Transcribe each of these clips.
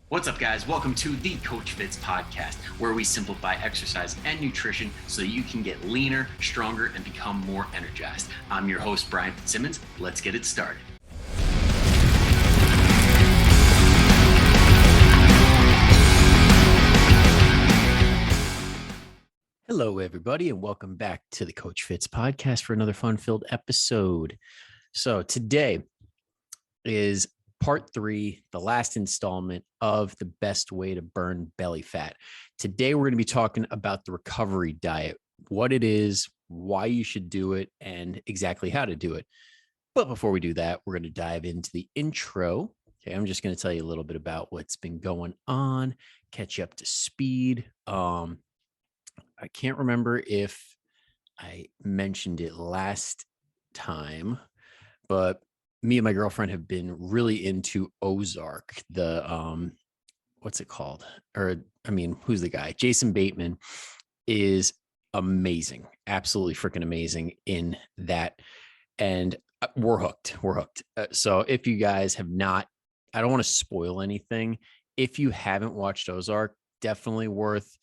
What's up, guys? Welcome to the Coach Fitzz podcast, where we simplify exercise and nutrition so you can get leaner, stronger, and become more energized. I'm your host, Brian Fitzsimmons. Let's get it started. Hello, everybody, and welcome back to the Coach Fitzz podcast for another fun-filled episode. So today is part 3, the last installment of the best way to burn belly fat. Today, we're going to be talking about the recovery diet, what it is, why you should do it, and exactly how to do it. But before we do that, we're going to dive into the intro. Okay, I'm just going to tell you a little bit about what's been going on, catch you up to speed. I can't remember if I mentioned it last time, but me and my girlfriend have been really into Ozark, the what's it called? Who's the guy? Jason Bateman is amazing, absolutely freaking amazing in that, and we're hooked. So if you guys have not, I don't want to spoil anything. If you haven't watched Ozark, definitely worth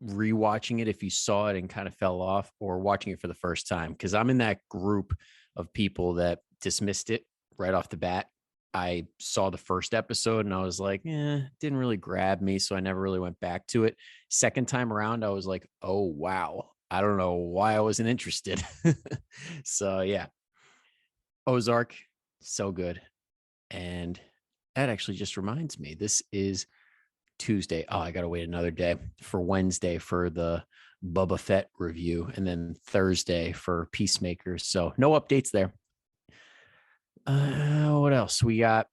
rewatching it if you saw it and kind of fell off, or watching it for the first time, because I'm in that group of people that dismissed it right off the bat. I saw the first episode and I was like, didn't really grab me, so I never really went back to it. Second time around, I was like, oh wow, I don't know why I wasn't interested. So yeah, Ozark, so good. And that actually just reminds me, this is Tuesday. Oh, I gotta wait another day for Wednesday for the Boba Fett review, and then Thursday for Peacemakers. So no updates there. What else we got?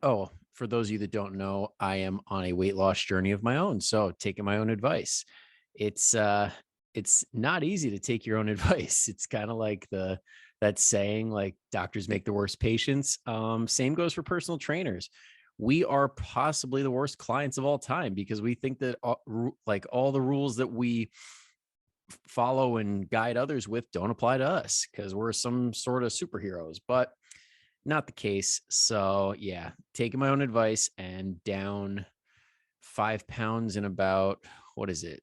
Oh, for those of you that don't know, I am on a weight loss journey of my own. So taking my own advice. It's not easy to take your own advice. It's kind of like that saying, like, doctors make the worst patients. Same goes for personal trainers. We are possibly the worst clients of all time, because we think that all the rules that we follow and guide others with don't apply to us because we're some sort of superheroes, but not the case. So yeah, taking my own advice and down 5 pounds in about, what is it?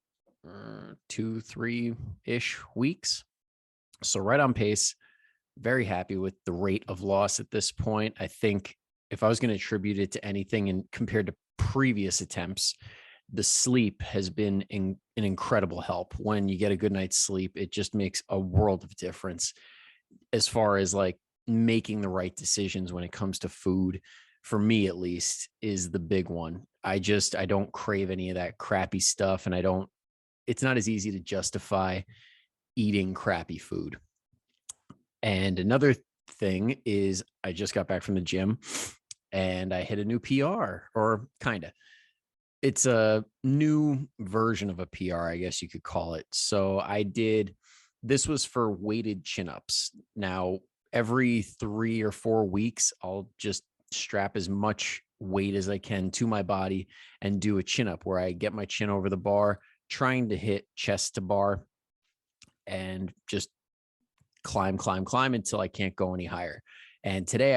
2-3-ish weeks. So right on pace. Very happy with the rate of loss at this point. I think if I was going to attribute it to anything, and compared to previous attempts, the sleep has been an incredible help. When you get a good night's sleep, it just makes a world of difference as far as like making the right decisions when it comes to food. For me, at least, is the big one. I don't crave any of that crappy stuff, and it's not as easy to justify eating crappy food. And another thing is, I just got back from the gym and I hit a new PR, or kind of. It's a new version of a PR, I guess you could call it. So this was for weighted chin-ups. Now, every 3 or 4 weeks, I'll just strap as much weight as I can to my body and do a chin-up where I get my chin over the bar, trying to hit chest to bar, and just climb until I can't go any higher. And today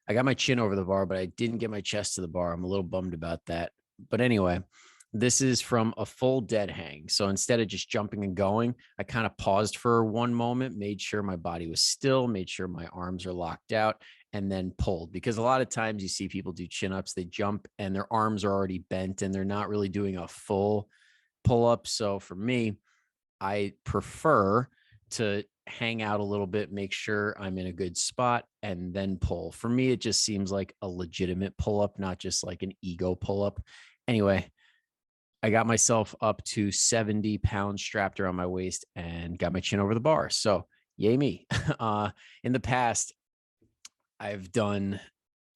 I got my chin over the bar, but I didn't get my chest to the bar. I'm a little bummed about that. But anyway, this is from a full dead hang. So instead of just jumping and going, I kind of paused for one moment, made sure my body was still, made sure my arms are locked out, and then pulled. Because a lot of times you see people do chin-ups, they jump and their arms are already bent and they're not really doing a full pull-up. So for me, I prefer to hang out a little bit, make sure I'm in a good spot, and then pull. For me, it just seems like a legitimate pull-up, not just like an ego pull-up. Anyway, I got myself up to 70 pounds strapped around my waist and got my chin over the bar. So yay me. In the past, I've done,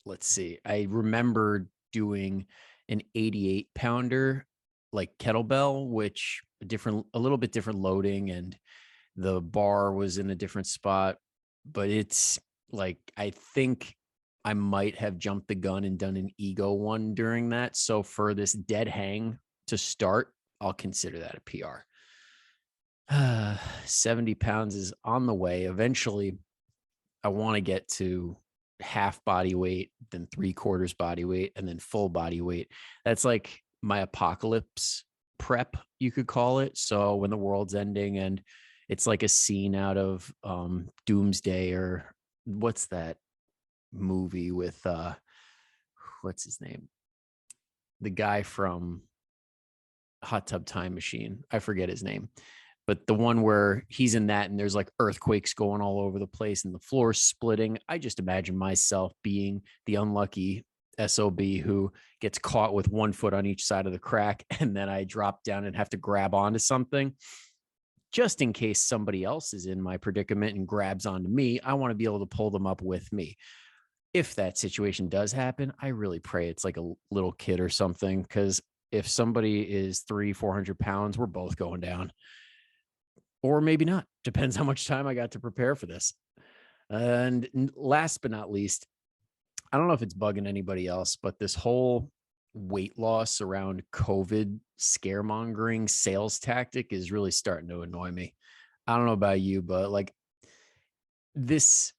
let's see, I remember doing an 88 pounder, like kettlebell, which a little bit different loading, and the bar was in a different spot. But it's like, I think I might have jumped the gun and done an ego one during that. So for this dead hang to start, I'll consider that a PR. 70 pounds is on the way. Eventually, I want to get to half body weight, then 3/4 body weight, and then full body weight. That's like my apocalypse prep, you could call it. So when the world's ending and it's like a scene out of Doomsday, or what's that movie with what's his name? The guy from Hot Tub Time Machine. I forget his name. But the one where he's in that and there's like earthquakes going all over the place and the floor splitting. I just imagine myself being the unlucky SOB who gets caught with one foot on each side of the crack, and then I drop down and have to grab onto something. Just in case somebody else is in my predicament and grabs onto me, I want to be able to pull them up with me. If that situation does happen, I really pray it's like a little kid or something, because if somebody is 300-400 pounds, we're both going down. Or maybe not. Depends how much time I got to prepare for this. And last but not least, I don't know if it's bugging anybody else, but this whole weight loss around COVID scaremongering sales tactic is really starting to annoy me. I don't know about you, but like this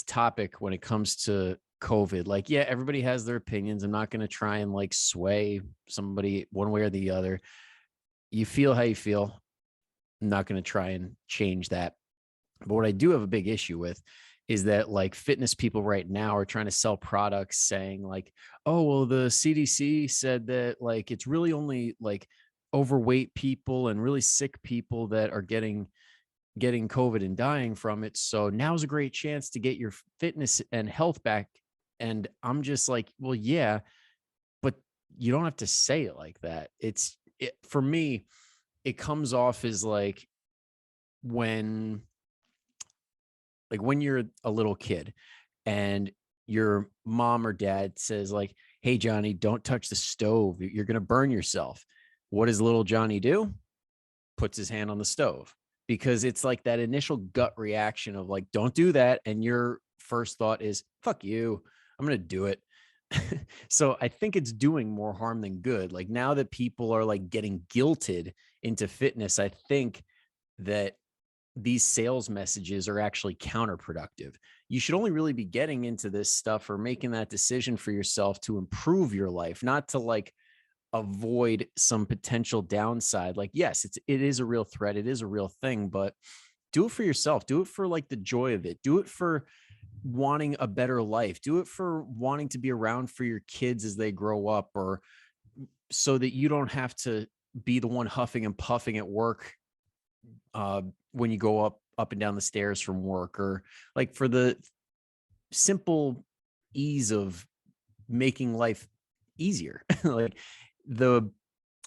topic when it comes to COVID, like, yeah, everybody has their opinions. I'm not going to try and like sway somebody one way or the other. You feel how you feel. I'm not going to try and change that. But what I do have a big issue with is that like fitness people right now are trying to sell products saying like, oh, well, the CDC said that like it's really only like overweight people and really sick people that are getting COVID and dying from it. So now's a great chance to get your fitness and health back. And I'm just like, well, yeah, but you don't have to say it like that. For me, it comes off as like when you're a little kid and your mom or dad says like, hey, Johnny, don't touch the stove. You're going to burn yourself. What does little Johnny do? Puts his hand on the stove, because it's like that initial gut reaction of like, don't do that. And your first thought is, fuck you, I'm going to do it. So I think it's doing more harm than good. Like now that people are like getting guilted into fitness, I think that these sales messages are actually counterproductive. You should only really be getting into this stuff or making that decision for yourself to improve your life, not to like avoid some potential downside. Like, yes, it is a real threat. It is a real thing, but do it for yourself. Do it for like the joy of it. Do it for wanting a better life. Do it for wanting to be around for your kids as they grow up, or so that you don't have to be the one huffing and puffing at work when you go up and down the stairs from work, or like for the simple ease of making life easier. Like the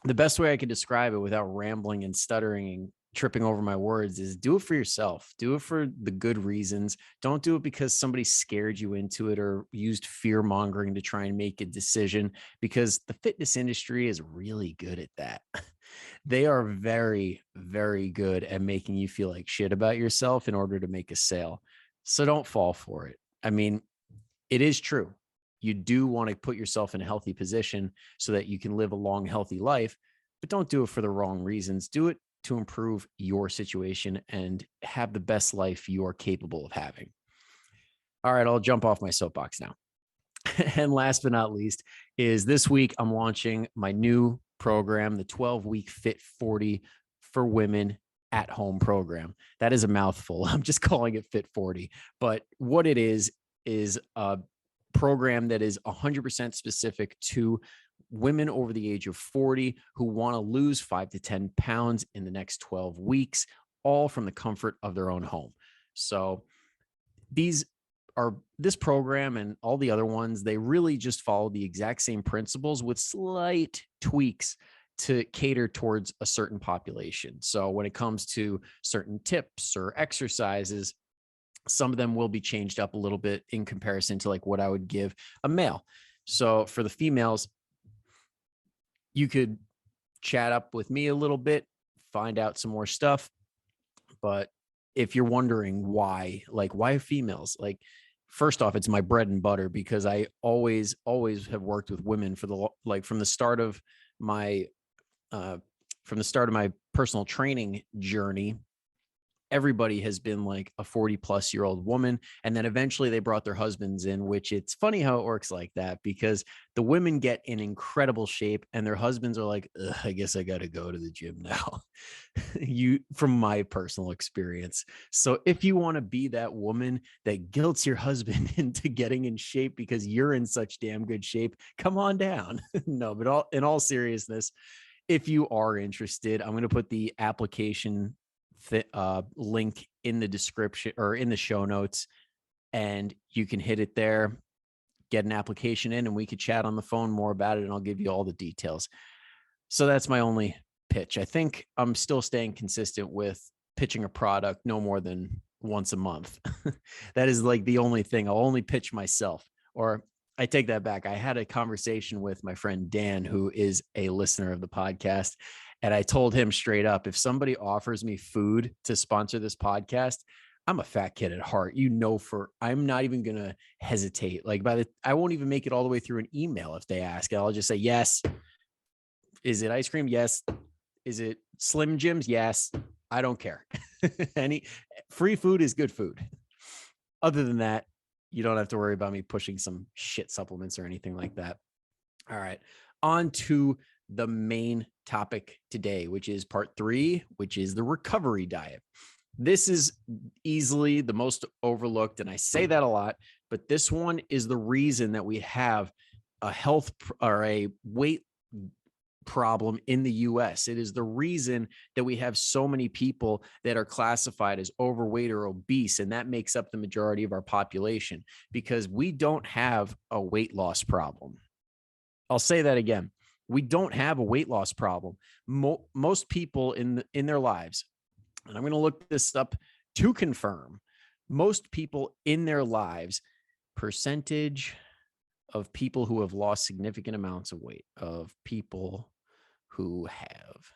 best way I could describe it without rambling and stuttering and tripping over my words is do it for yourself. Do it for the good reasons. Don't do it because somebody scared you into it or used fear mongering to try and make a decision, because the fitness industry is really good at that. They are very, very good at making you feel like shit about yourself in order to make a sale. So don't fall for it. I mean, it is true. You do want to put yourself in a healthy position so that you can live a long, healthy life, but don't do it for the wrong reasons. Do it to improve your situation and have the best life you are capable of having. All right, I'll jump off my soapbox now. And last but not least is this week I'm launching my new program, the 12-week Fit 40 for Women at Home program. That is a mouthful. I'm just calling it Fit 40. But what it is a program that is 100% specific to women over the age of 40 who want to lose 5 to 10 pounds in the next 12 weeks, all from the comfort of their own home. So this program and all the other ones, they really just follow the exact same principles with slight tweaks to cater towards a certain population. So when it comes to certain tips or exercises, some of them will be changed up a little bit in comparison to like what I would give a male. So for the females, you could chat up with me a little bit, find out some more stuff. But if you're wondering why females, like, first off, it's my bread and butter, because I always have worked with women from the start of my personal training journey. everybody has been like a 40-plus-year-old woman. And then eventually they brought their husbands in, which it's funny how it works like that, because the women get in incredible shape and their husbands are like, I guess I got to go to the gym now. From my personal experience. So if you want to be that woman that guilts your husband into getting in shape because you're in such damn good shape, come on down. No, but in all seriousness, if you are interested, I'm going to put the application link in the description or in the show notes, and you can hit it there, get an application in, and we could chat on the phone more about it, and I'll give you all the details. So that's my only pitch. I think I'm still staying consistent with pitching a product no more than once a month. That is like the only thing. I'll only pitch myself, or I take that back. I had a conversation with my friend Dan, who is a listener of the podcast. And I told him straight up, if somebody offers me food to sponsor this podcast, I'm a fat kid at heart. I'm not even going to hesitate. Like I won't even make it all the way through an email if they ask. I'll just say, yes. Is it ice cream? Yes. Is it Slim Jims? Yes. I don't care. Any free food is good food. Other than that, you don't have to worry about me pushing some shit supplements or anything like that. All right. On to the main topic today, which is part 3, which is the recovery diet. This is easily the most overlooked, and I say that a lot, but this one is the reason that we have a health or a weight problem in the US. It is the reason that we have so many people that are classified as overweight or obese, and that makes up the majority of our population, because we don't have a weight loss problem. I'll say that again. We don't have a weight loss problem. Most people in their lives, and I'm going to look this up to confirm, most people in their lives, percentage of people who have lost significant amounts of weight, of people who have.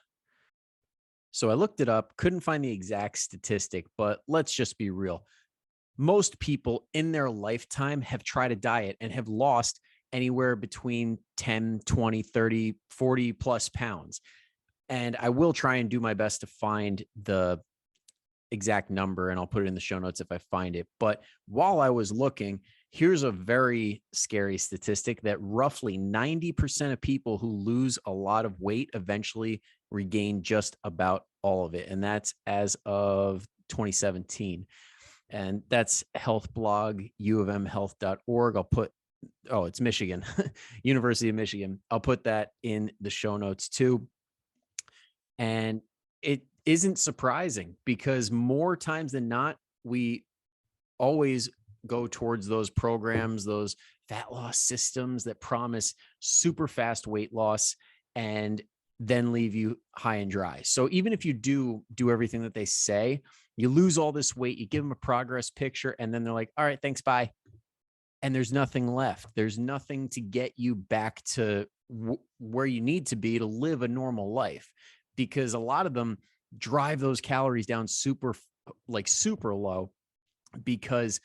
So I looked it up, couldn't find the exact statistic, but let's just be real. Most people in their lifetime have tried a diet and have lost anywhere between 10, 20, 30, 40 plus pounds. And I will try and do my best to find the exact number, and I'll put it in the show notes if I find it. But while I was looking, here's a very scary statistic that roughly 90% of people who lose a lot of weight eventually regain just about all of it. And that's as of 2017. And that's health blog, uofmhealth.org. It's Michigan, University of Michigan. I'll put that in the show notes too. And it isn't surprising, because more times than not, we always go towards those programs, those fat loss systems that promise super fast weight loss and then leave you high and dry. So even if you do everything that they say, you lose all this weight, you give them a progress picture, and then they're like, all right, thanks, bye. And there's nothing left. There's nothing to get you back to where you need to be to live a normal life, because a lot of them drive those calories down super low, because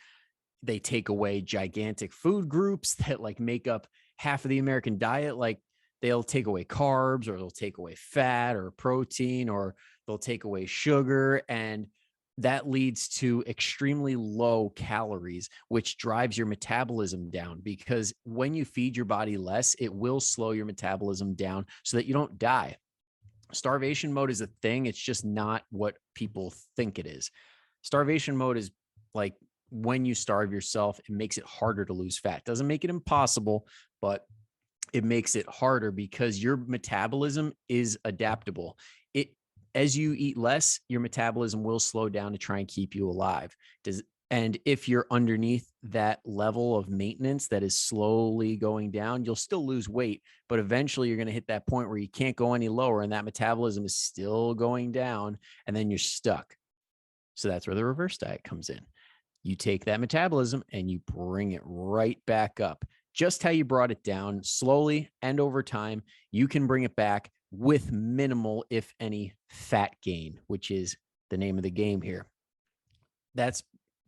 they take away gigantic food groups that like make up half of the American diet. Like they'll take away carbs, or they'll take away fat or protein, or they'll take away sugar. And that leads to extremely low calories, which drives your metabolism down, because when you feed your body less, it will slow your metabolism down so that you don't die. Starvation mode is a thing. It's just not what people think it is. Starvation mode is like when you starve yourself, it makes it harder to lose fat. Doesn't make it impossible, but it makes it harder because your metabolism is adaptable. As you eat less, your metabolism will slow down to try and keep you alive. And if you're underneath that level of maintenance that is slowly going down, you'll still lose weight, but eventually you're going to hit that point where you can't go any lower, and that metabolism is still going down, and then you're stuck. So that's where the reverse diet comes in. You take that metabolism and you bring it right back up. Just how you brought it down, slowly and over time, you can bring it back with minimal, if any, fat gain, which is the name of the game here. That's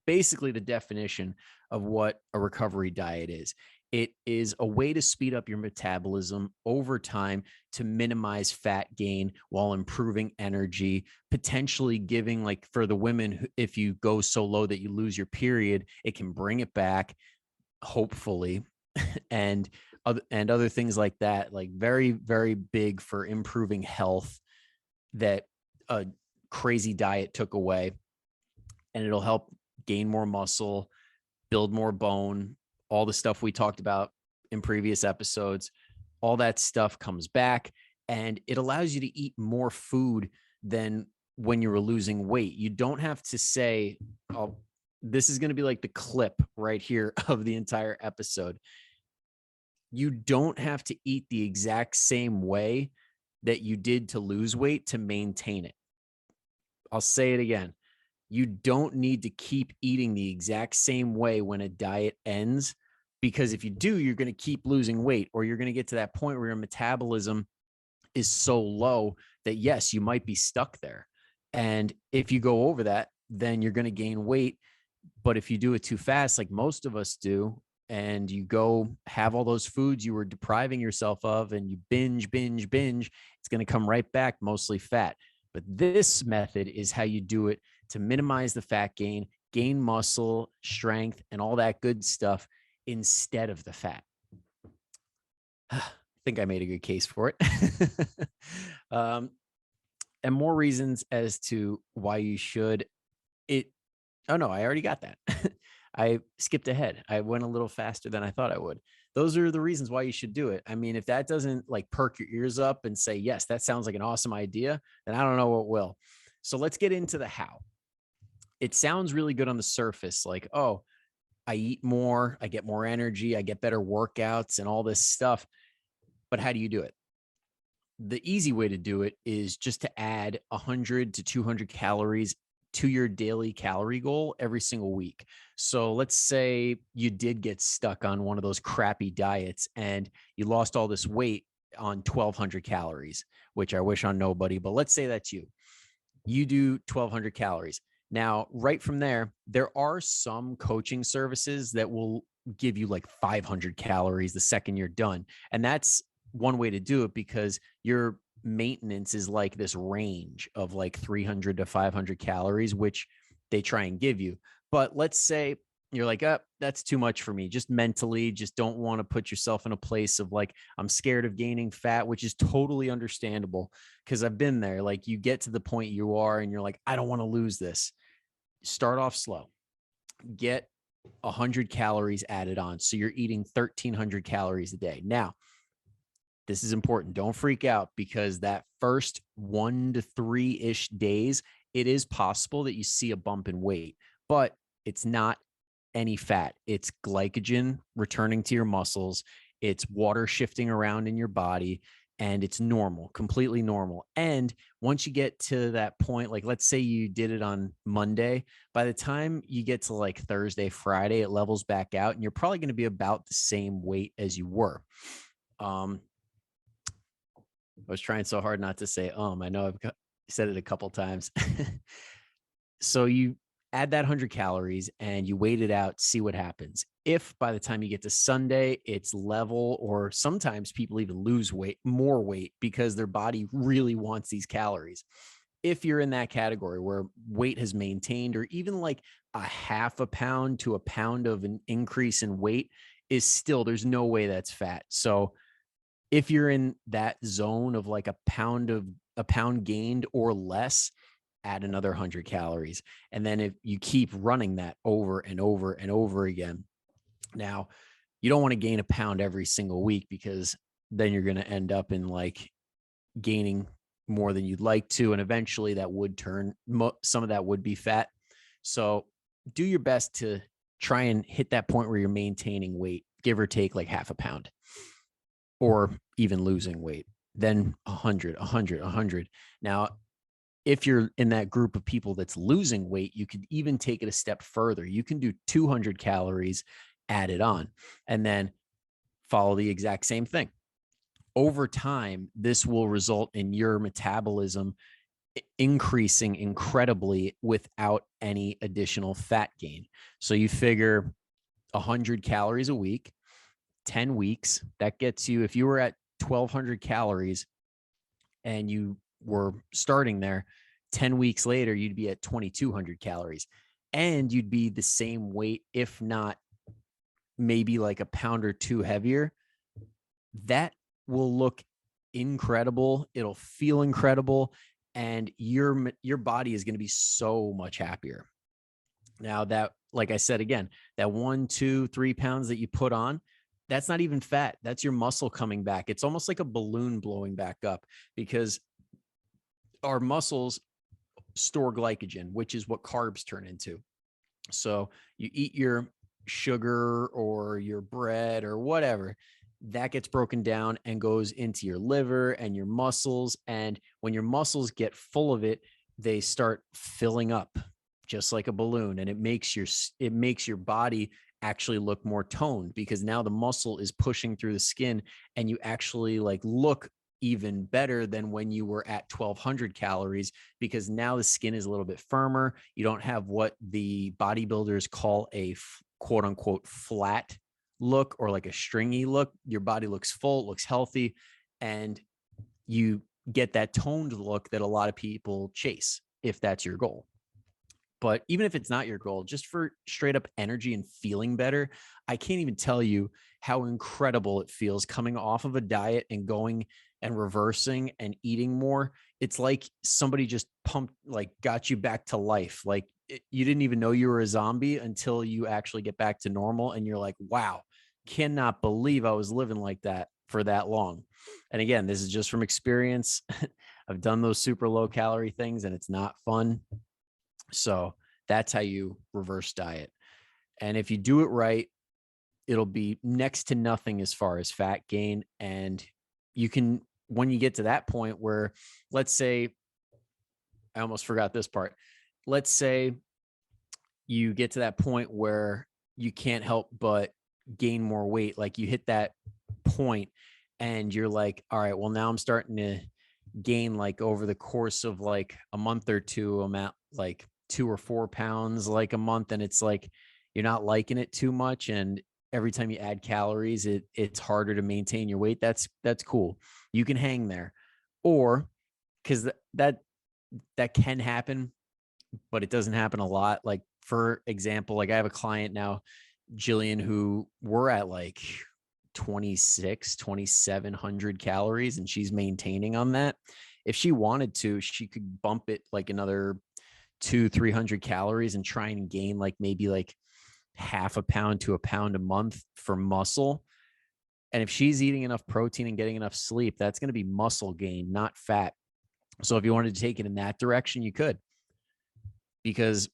basically the definition of what a recovery diet is. It is a way to speed up your metabolism over time to minimize fat gain while improving energy, potentially giving, like for the women, if you go so low that you lose your period, it can bring it back, hopefully, and other things like that, like very, very big for improving health that a crazy diet took away. And it'll help gain more muscle, build more bone, all the stuff we talked about in previous episodes. All that stuff comes back, and it allows you to eat more food than when you were losing weight. You don't have to say, oh, this is going to be like the clip right here of the entire episode. You don't have to eat the exact same way that you did to lose weight to maintain it. I'll say it again. You don't need to keep eating the exact same way when a diet ends, because if you do, you're going to keep losing weight, or you're going to get to that point where your metabolism is so low that, yes, you might be stuck there. And if you go over that, then you're going to gain weight. But if you do it too fast, like most of us do, and you go have all those foods you were depriving yourself of, and you binge, it's going to come right back, mostly fat. But this method is how you do it to minimize the fat gain, gain muscle, strength, and all that good stuff instead of the fat. I think I made a good case for it. And more reasons as to why you should. Oh no, I already got that. I skipped ahead. I went a little faster than I thought I would. Those are the reasons why you should do it. I mean, if that doesn't like perk your ears up and say, yes, that sounds like an awesome idea, then I don't know what will. So let's get into the how. It sounds really good on the surface, like, oh, I eat more, I get more energy, I get better workouts and all this stuff. But how do you do it? The easy way to do it is just to add 100 to 200 calories to your daily calorie goal every single week. So let's say you did get stuck on one of those crappy diets and you lost all this weight on 1,200 calories, which I wish on nobody, but let's say that's you. You do 1,200 calories. Now, right from there, there are some coaching services that will give you like 500 calories the second you're done. And that's one way to do it, because your maintenance is like this range of like 300 to 500 calories, which they try and give you. But let's say you're like, oh, that's too much for me. Just mentally, just don't want to put yourself in a place of like, I'm scared of gaining fat, which is totally understandable, because I've been there. Like, you get to the point you are and you're like, I don't want to lose this. Start off slow. Get 100 calories added on. So you're eating 1,300 calories a day. Now, this is important. Don't freak out, because that first 1 to 3-ish days, it is possible that you see a bump in weight, but it's not any fat. It's glycogen returning to your muscles. It's water shifting around in your body, and it's normal, completely normal. And once you get to that point, like let's say you did it on Monday, by the time you get to like Thursday, Friday, it levels back out, and you're probably going to be about the same weight as you were. I was trying so hard not to say, I know I've said it a couple times. So you add that 100 calories and you wait it out, see what happens. If by the time you get to Sunday, it's level, or sometimes people even lose more weight because their body really wants these calories. If you're in that category where weight has maintained, or even like a half a pound to a pound of an increase in weight is still, there's no way that's fat. So if you're in that zone of like a pound gained or less, add another 100 calories. And then if you keep running that over and over and over again, now you don't want to gain a pound every single week, because then you're going to end up in like gaining more than you'd like to. And eventually that would turn, some of that would be fat. So do your best to try and hit that point where you're maintaining weight, give or take like half a pound, or even losing weight. Then 100. Now, if you're in that group of people that's losing weight, you could even take it a step further. You can do 200 calories added on, and then follow the exact same thing. Over time, this will result in your metabolism increasing incredibly without any additional fat gain. So you figure 100 calories a week 10 weeks. That gets you, if you were at 1,200 calories and you were starting there, 10 weeks later, you'd be at 2,200 calories and you'd be the same weight, if not maybe like a pound or two heavier. That will look incredible. It'll feel incredible. And your body is going to be so much happier. Now that, like I said, again, that 1, 2, 3 pounds that you put on, that's not even fat. That's your muscle coming back. It's almost like a balloon blowing back up, because our muscles store glycogen, which is what carbs turn into. So you eat your sugar or your bread or whatever, that gets broken down and goes into your liver and your muscles. And when your muscles get full of it, they start filling up just like a balloon. And it makes your body actually look more toned, because now the muscle is pushing through the skin and you actually like look even better than when you were at 1,200 calories, because now the skin is a little bit firmer. You don't have what the bodybuilders call a quote unquote flat look or like a stringy look. Your body looks full, looks healthy, and you get that toned look that a lot of people chase if that's your goal. But even if it's not your goal, just for straight up energy and feeling better, I can't even tell you how incredible it feels coming off of a diet and going and reversing and eating more. It's like somebody just got you back to life. Like you didn't even know you were a zombie until you actually get back to normal. And you're like, wow, cannot believe I was living like that for that long. And again, this is just from experience. I've done those super low calorie things and it's not fun. So that's how you reverse diet. And if you do it right, it'll be next to nothing as far as fat gain. And you can, when you get to that point where, let's say, I almost forgot this part. Let's say you get to that point where you can't help but gain more weight. Like you hit that point and you're like, all right, well, now I'm starting to gain like over the course of like a month or two, I'm at like 2 or 4 pounds like a month. And it's like, you're not liking it too much. And every time you add calories, it's harder to maintain your weight. That's cool. You can hang there. Or because that can happen, but it doesn't happen a lot. Like for example, like I have a client now, Jillian, who we're at like 2,700 calories and she's maintaining on that. If she wanted to, she could bump it like another 200-300 calories and try and gain like maybe like half a pound to a pound a month for muscle. And if she's eating enough protein and getting enough sleep, that's going to be muscle gain, not fat. So if you wanted to take it in that direction, you could. Because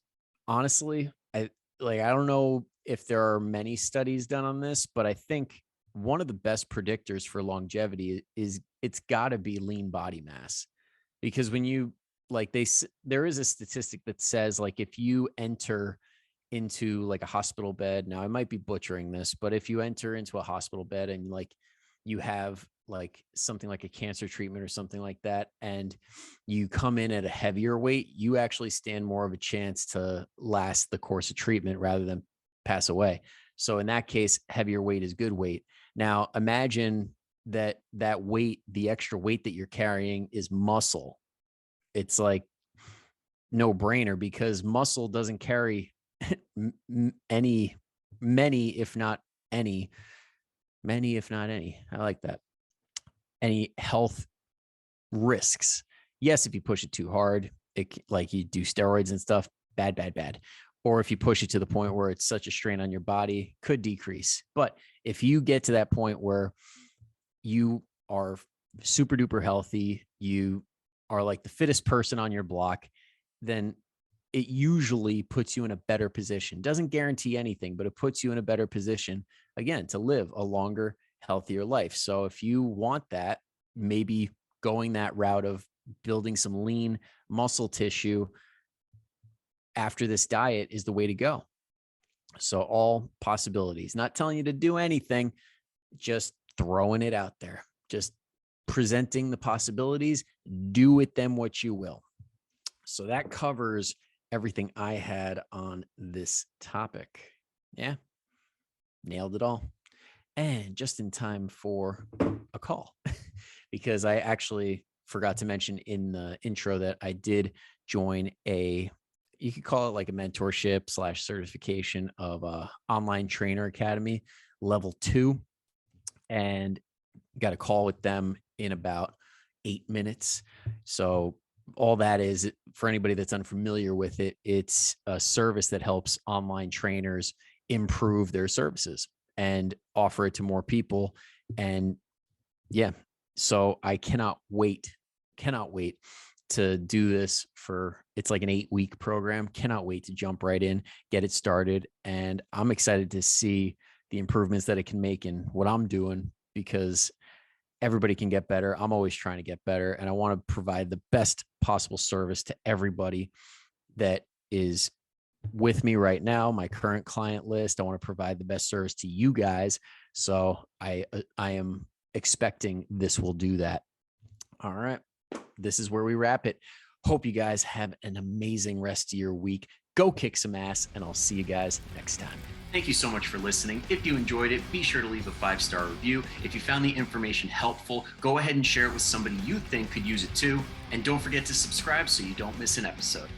honestly, I don't know if there are many studies done on this, but I think one of the best predictors for longevity is it's got to be lean body mass. Because when you there is a statistic that says like if you enter into like a hospital bed, now I might be butchering this, but if you enter into a hospital bed and like you have like something like a cancer treatment or something like that, and you come in at a heavier weight, you actually stand more of a chance to last the course of treatment rather than pass away. So in that case, heavier weight is good weight. Now imagine that weight, the extra weight that you're carrying is muscle. It's like no brainer, because muscle doesn't carry many, if not any, I like that, any health risks. Yes, if you push it too hard, like you do steroids and stuff, bad. Or if you push it to the point where it's such a strain on your body, could decrease. But if you get to that point where you are super duper healthy, you are like the fittest person on your block, then it usually puts you in a better position. Doesn't guarantee anything, but it puts you in a better position, again, to live a longer, healthier life. So if you want that, maybe going that route of building some lean muscle tissue after this diet is the way to go. So all possibilities, not telling you to do anything, just throwing it out there, just presenting the possibilities, do with them what you will. So that covers everything I had on this topic. Yeah, nailed it all. and just in time for a call because I actually forgot to mention in the intro that I did join you could call it like a mentorship / certification of a online trainer academy level 2, and got a call with them in about 8 minutes. So all that is, for anybody that's unfamiliar with it, it's a service that helps online trainers improve their services and offer it to more people. And yeah, so I cannot wait to do this it's like an 8-week program. Cannot wait to jump right in, get it started. And I'm excited to see the improvements that it can make in what I'm doing, because everybody can get better. I'm always trying to get better, and I want to provide the best possible service to everybody that is with me right now, my current client list. I want to provide the best service to you guys. So I am expecting this will do that. All right. This is where we wrap it. Hope you guys have an amazing rest of your week. Go kick some ass, and I'll see you guys next time. Thank you so much for listening. If you enjoyed it, be sure to leave a 5-star review. If you found the information helpful, go ahead and share it with somebody you think could use it too. And don't forget to subscribe so you don't miss an episode.